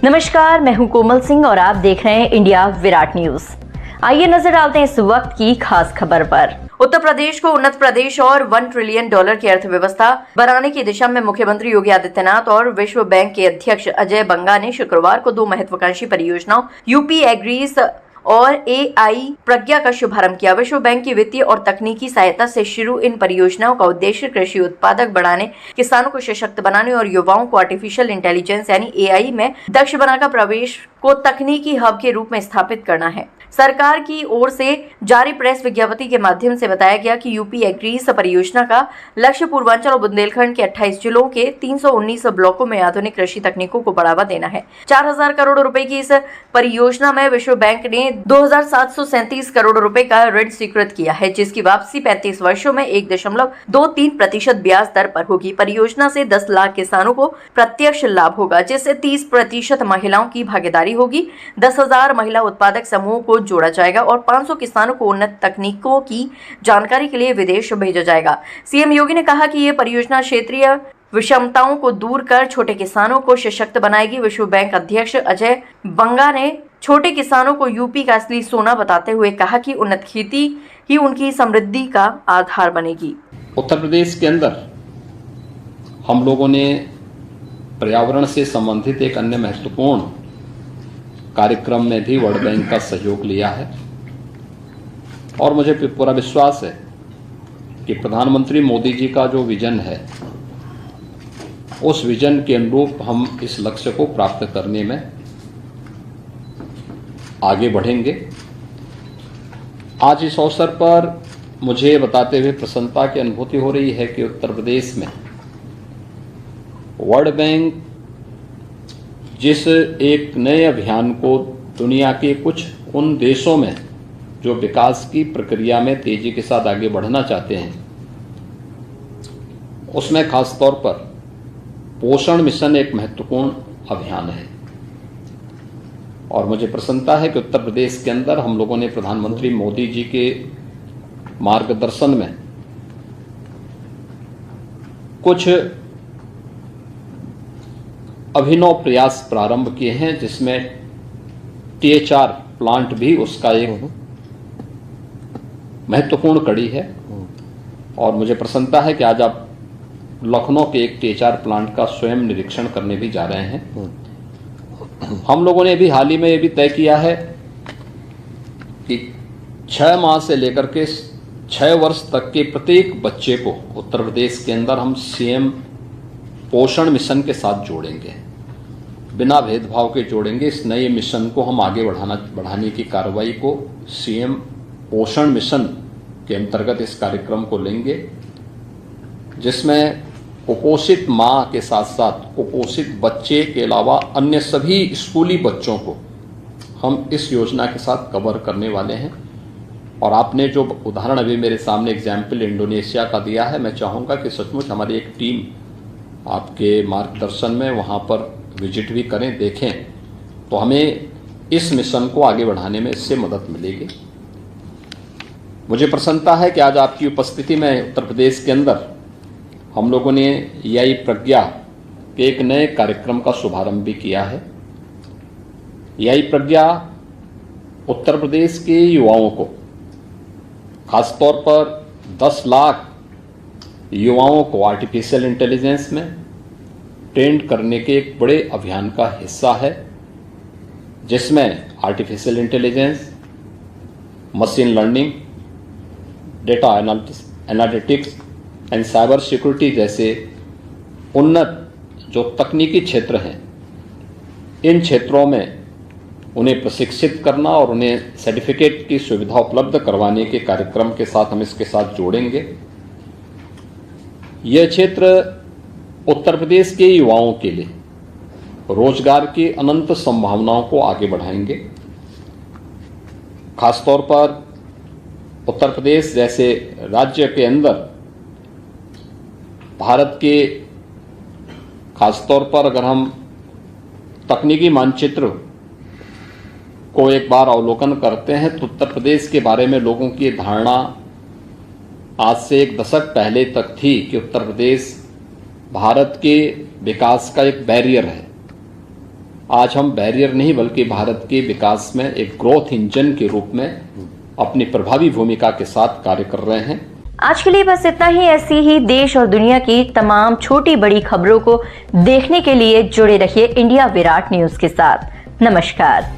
नमस्कार, मैं हूं कोमल सिंह और आप देख रहे हैं इंडिया विराट न्यूज। आइए नजर डालते हैं इस वक्त की खास खबर पर। उत्तर प्रदेश को उन्नत प्रदेश और $1 ट्रिलियन की अर्थव्यवस्था बनाने की दिशा में मुख्यमंत्री योगी आदित्यनाथ और विश्व बैंक के अध्यक्ष अजय बंगा ने शुक्रवार को 2 महत्वाकांक्षी परियोजनाओं यूपी एग्रीज और AI प्रज्ञा का शुभारंभ किया। विश्व बैंक की वित्तीय और तकनीकी सहायता से शुरू इन परियोजनाओं का उद्देश्य कृषि उत्पादक बढ़ाने, किसानों को सशक्त बनाने और युवाओं को आर्टिफिशियल इंटेलिजेंस यानी AI में दक्ष बनाकर प्रवेश को तकनीकी हब के रूप में स्थापित करना है। सरकार की ओर से जारी प्रेस विज्ञप्ति के माध्यम से बताया गया कि यूपी एग्रीज परियोजना का लक्ष्य पूर्वांचल और बुंदेलखंड के 28 जिलों के 319 ब्लॉकों में आधुनिक कृषि तकनीकों को बढ़ावा देना है। 4000 करोड़ रुपए की इस परियोजना में विश्व बैंक ने 2737 करोड़ रुपए का ऋण स्वीकृत किया है, जिसकी वापसी 35 वर्षों में 1.23% ब्याज दर पर होगी। परियोजना से 10 लाख किसानों को प्रत्यक्ष लाभ होगा, जिससे 30% महिलाओं की भागीदारी होगी। 10,000 महिला उत्पादक समूहों को जोड़ा जाएगा और 500 किसानों को उन्नत तकनीकों की जानकारी के लिए विदेश भेजा जाएगा। सीएम योगी ने कहा कि ये परियोजना क्षेत्रीय विषमताओं को दूर कर छोटे किसानों को सशक्त बनाएगी। विश्व बैंक अध्यक्ष अजय बंगा ने छोटे किसानों को यूपी का असली सोना बताते हुए कहा कि उन्नत खेती ही उनकी समृद्धि का आधार बनेगी। उत्तर प्रदेश के अंदर हम लोगों ने पर्यावरण से संबंधित एक अन्य महत्वपूर्ण कार्यक्रम में भी वर्ल्ड बैंक का सहयोग लिया है और मुझे पूरा विश्वास है कि प्रधानमंत्री मोदी जी का जो विजन है उस विजन के अनुरूप हम इस लक्ष्य को प्राप्त करने में आगे बढ़ेंगे। आज इस अवसर पर मुझे बताते हुए प्रसन्नता की अनुभूति हो रही है कि उत्तर प्रदेश में वर्ल्ड बैंक जिस एक नए अभियान को दुनिया के कुछ उन देशों में जो विकास की प्रक्रिया में तेजी के साथ आगे बढ़ना चाहते हैं, उसमें खास तौर पर पोषण मिशन एक महत्वपूर्ण अभियान है और मुझे प्रसन्नता है कि उत्तर प्रदेश के अंदर हम लोगों ने प्रधानमंत्री मोदी जी के मार्गदर्शन में कुछ अभिनव प्रयास प्रारंभ किए हैं, जिसमें THR प्लांट भी उसका एक महत्वपूर्ण कड़ी है और मुझे प्रसन्नता है कि आज आप लखनऊ के एक THR प्लांट का स्वयं निरीक्षण करने भी जा रहे हैं। हम लोगों ने भी हाल ही में ये भी तय किया है कि 6 माह से लेकर के 6 वर्ष तक के प्रत्येक बच्चे को उत्तर प्रदेश के अंदर हम CM पोषण मिशन के साथ जोड़ेंगे, बिना भेदभाव के जोड़ेंगे। इस नए मिशन को हम आगे बढ़ाने की कार्रवाई को CM पोषण मिशन के अंतर्गत इस कार्यक्रम को लेंगे, जिसमें कुपोषित माँ के साथ साथ कुपोषित बच्चे के अलावा अन्य सभी स्कूली बच्चों को हम इस योजना के साथ कवर करने वाले हैं। और आपने जो उदाहरण अभी मेरे सामने एग्जाम्पल इंडोनेशिया का दिया है, मैं चाहूँगा कि सचमुच हमारी एक टीम आपके मार्गदर्शन में वहाँ पर विजिट भी करें, देखें, तो हमें इस मिशन को आगे बढ़ाने में इससे मदद मिलेगी। मुझे प्रसन्नता है कि आज आपकी उपस्थिति में उत्तर प्रदेश के अंदर हम लोगों ने AI प्रज्ञा के एक नए कार्यक्रम का शुभारंभ भी किया है। AI प्रज्ञा उत्तर प्रदेश के युवाओं को, खासतौर पर 10 लाख युवाओं को आर्टिफिशियल इंटेलिजेंस में ट्रेंड करने के एक बड़े अभियान का हिस्सा है, जिसमें artificial intelligence, machine learning, data analytics and cyber security जैसे उन्नत जो तकनीकी क्षेत्र हैं, इन क्षेत्रों में उन्हें प्रशिक्षित करना और उन्हें सर्टिफिकेट की सुविधा उपलब्ध करवाने के कार्यक्रम के साथ हम इसके साथ जोड़ेंगे। यह क्षेत्र उत्तर प्रदेश के युवाओं के लिए रोजगार की अनंत संभावनाओं को आगे बढ़ाएंगे। खासतौर पर उत्तर प्रदेश जैसे राज्य के अंदर भारत के खासतौर पर अगर हम तकनीकी मानचित्र को एक बार अवलोकन करते हैं तो उत्तर प्रदेश के बारे में लोगों की धारणा आज से 1 दशक पहले तक थी कि उत्तर प्रदेश भारत के विकास का एक बैरियर है, आज हम बैरियर नहीं बल्कि भारत के विकास में एक ग्रोथ इंजन के रूप में अपनी प्रभावी भूमिका के साथ कार्य कर रहे हैं। आज के लिए बस इतना ही। ऐसी ही देश और दुनिया की तमाम छोटी बड़ी खबरों को देखने के लिए जुड़े रहिए इंडिया विराट न्यूज के साथ। नमस्कार।